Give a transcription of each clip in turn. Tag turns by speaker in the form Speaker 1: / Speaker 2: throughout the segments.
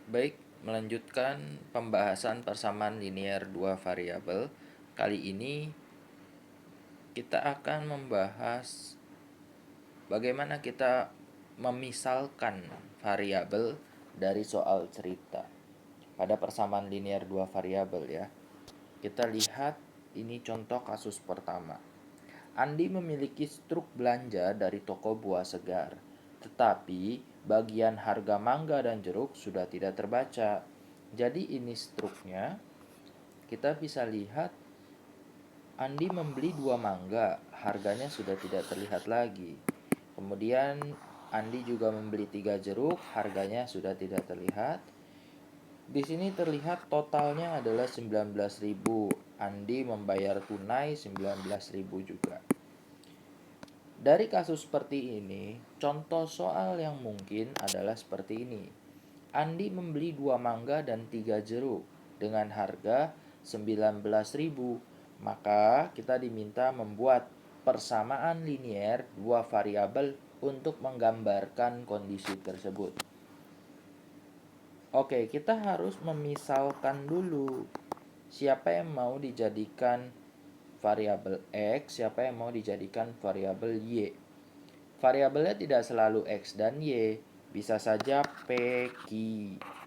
Speaker 1: Baik, melanjutkan pembahasan persamaan linear dua variabel. Kali ini kita akan membahas bagaimana kita memisalkan variabel dari soal cerita. Pada persamaan linear dua variabel ya. Kita lihat ini contoh kasus pertama. Andi memiliki struk belanja dari toko buah segar, tetapi bagian harga mangga dan jeruk sudah tidak terbaca. Jadi ini struknya, kita bisa lihat Andi membeli 2 mangga, harganya sudah tidak terlihat lagi. Kemudian Andi juga membeli 3 jeruk, harganya sudah tidak terlihat. Di sini terlihat totalnya adalah 19.000. Andi membayar tunai 19.000 juga. Dari kasus seperti ini, contoh soal yang mungkin adalah seperti ini. Andi membeli 2 mangga dan 3 jeruk dengan harga 19.000. Maka kita diminta membuat persamaan linear dua variabel untuk menggambarkan kondisi tersebut. Oke, kita harus memisalkan dulu siapa yang mau dijadikan variabel X, siapa yang mau dijadikan variabel Y. Variabelnya tidak selalu X dan Y, bisa saja P, Q,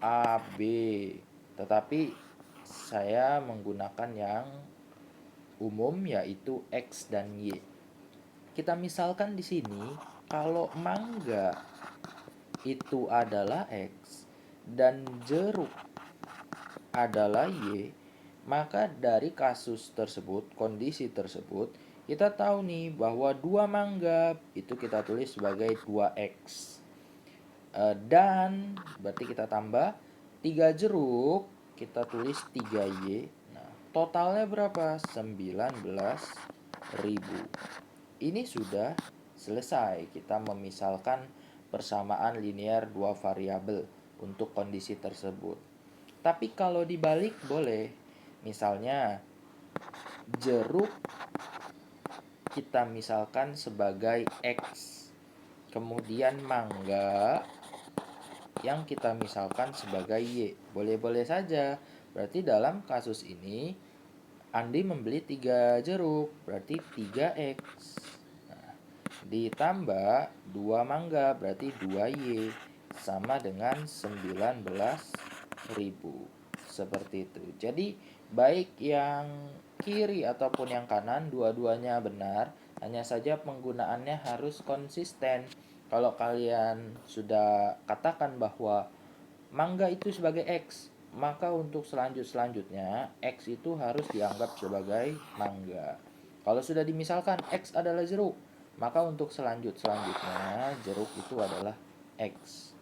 Speaker 1: A, B. Tetapi saya menggunakan yang umum yaitu X dan Y. Kita misalkan di sini kalau mangga itu adalah X dan jeruk adalah Y, maka dari kasus tersebut, kondisi tersebut, kita tahu nih bahwa 2 mangga itu kita tulis sebagai 2X. Dan berarti kita tambah 3 jeruk, kita tulis 3Y. Nah, totalnya berapa? 19.000. Ini sudah selesai. Kita memisalkan persamaan linear dua variabel untuk kondisi tersebut. Tapi kalau dibalik boleh. Misalnya jeruk kita misalkan sebagai X. Kemudian mangga yang kita misalkan sebagai Y. Boleh-boleh saja. Berarti dalam kasus ini Andi membeli 3 jeruk, berarti 3X. Nah, ditambah 2 mangga, berarti 2Y. Sama dengan 19.000. Seperti itu. Jadi baik yang kiri ataupun yang kanan dua-duanya benar, hanya saja penggunaannya harus konsisten. Kalau kalian sudah katakan bahwa mangga itu sebagai X, maka untuk selanjutnya X itu harus dianggap sebagai mangga. Kalau sudah dimisalkan X adalah jeruk, maka untuk selanjutnya jeruk itu adalah X.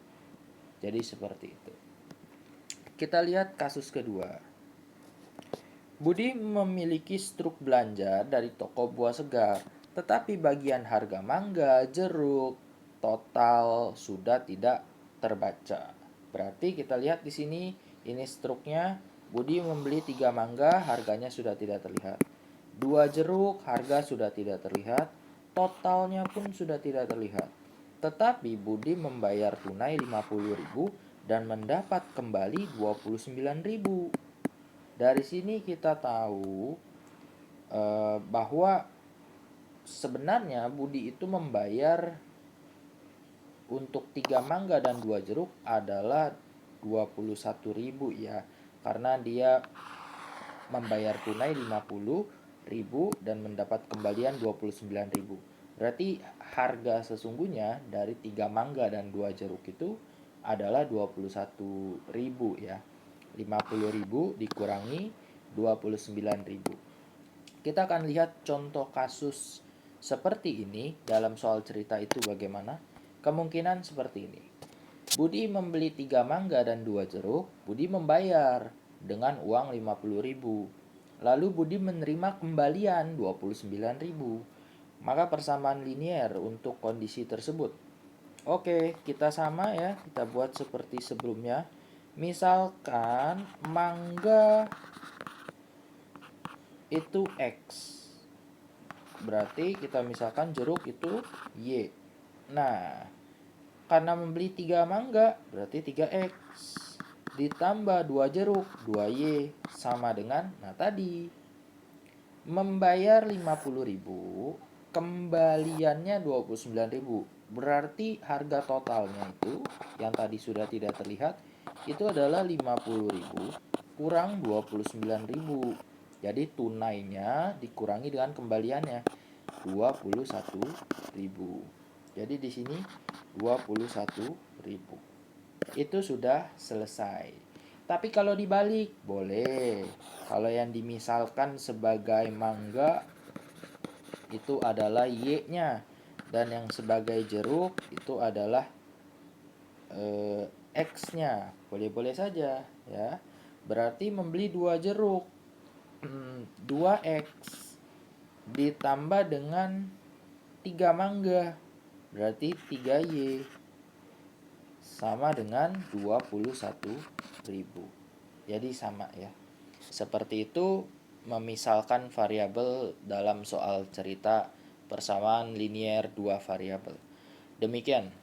Speaker 1: Jadi seperti itu. Kita lihat kasus kedua. Budi memiliki struk belanja dari toko buah segar, tetapi bagian harga mangga, jeruk, total sudah tidak terbaca. Berarti kita lihat di sini, ini struknya. Budi membeli 3 mangga, harganya sudah tidak terlihat. 2 jeruk, harga sudah tidak terlihat. Totalnya pun sudah tidak terlihat. Tetapi Budi membayar tunai 50.000 dan mendapat kembali 29.000. Dari sini kita tahu bahwa sebenarnya Budi itu membayar untuk 3 mangga dan 2 jeruk adalah 21.000 ya. Karena dia membayar tunai 50.000 dan mendapat kembalian 29.000. Berarti harga sesungguhnya dari 3 mangga dan 2 jeruk itu adalah 21.000 ya. 50.000 dikurangi 29.000. Kita akan lihat contoh kasus seperti ini dalam soal cerita itu bagaimana. Kemungkinan seperti ini. Budi membeli 3 mangga dan 2 jeruk. Budi membayar dengan uang 50.000. Lalu Budi menerima kembalian 29.000. Maka persamaan linear untuk kondisi tersebut. Oke, kita sama ya. Kita buat seperti sebelumnya. Misalkan mangga itu X. Berarti kita misalkan jeruk itu Y. Nah, karena membeli 3 mangga berarti 3X. ditambah 2 jeruk, 2Y sama dengan, nah tadi, membayar 50.000, kembaliannya 29.000. Berarti harga totalnya itu yang tadi sudah tidak terlihat itu adalah 50.000 kurang 29.000. Jadi tunainya dikurangi dengan kembaliannya 21.000. Jadi di sini 21.000. Itu sudah selesai. Tapi kalau dibalik boleh. Kalau yang dimisalkan sebagai mangga itu adalah Y-nya, dan yang sebagai jeruk itu adalah X-nya. Boleh-boleh saja ya. Berarti membeli 2 jeruk 2X ditambah dengan 3 mangga berarti 3Y sama dengan 21.000. Jadi sama ya. Seperti itu memisalkan variabel dalam soal cerita persamaan linier dua variabel. Demikian.